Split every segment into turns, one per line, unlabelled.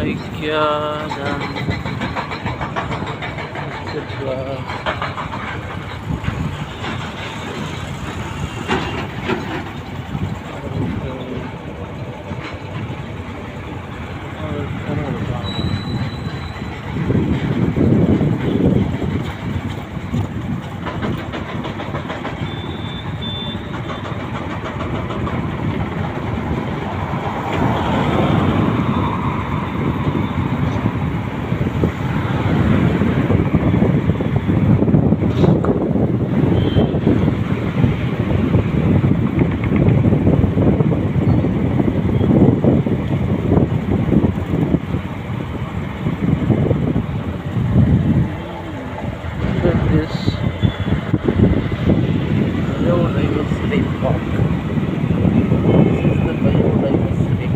ఐక్యదాన్ this biodiversity park. This is the biodiversity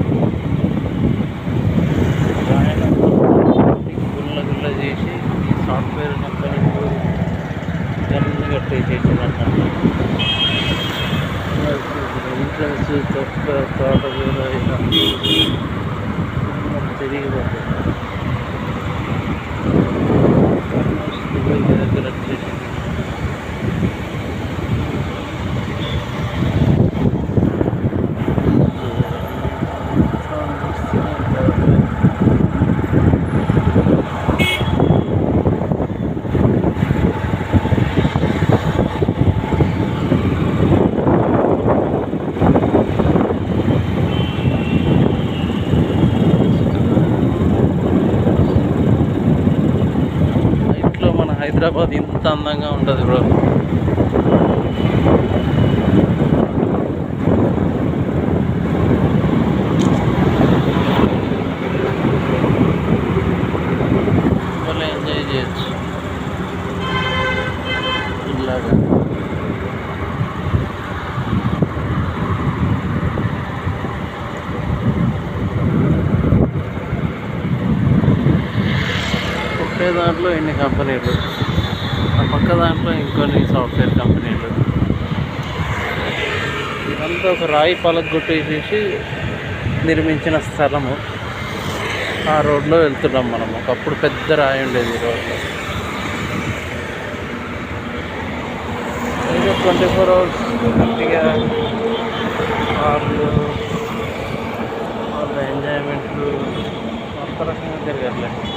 గుల్ల గుల్ల చేసి ఈ సాఫ్ట్వేర్ కంపెనీ గన్ను కట్టేసేసినట్టు ఎంట్రన్స్ తొక్క తోటకూర తిరిగి దగ్గర వచ్చేసి హైదరాబాద్ ఇంత అందంగా ఉంటుంది బ్రో. వాళ్ళు ఎంజాయ్ చేయొచ్చు ఇలాగా. ఒకే దాంట్లో ఎన్ని కంపెనీలు, ఆ పక్క దాంట్లో ఇంకొన్ని సాఫ్ట్వేర్ కంపెనీలు. ఇదంతా ఒక రాయి పలగొట్టేసేసి నిర్మించిన స్థలము. ఆ రోడ్లో వెళ్తున్నాం మనం. ఒకప్పుడు పెద్ద రాయి ఉండేది ఈ రోడ్లో. ఇంకా 24 hours మంచిగా వాళ్ళు వాళ్ళ ఎంజాయ్మెంట్లు అంత రకంగా తిరగట్లేదు.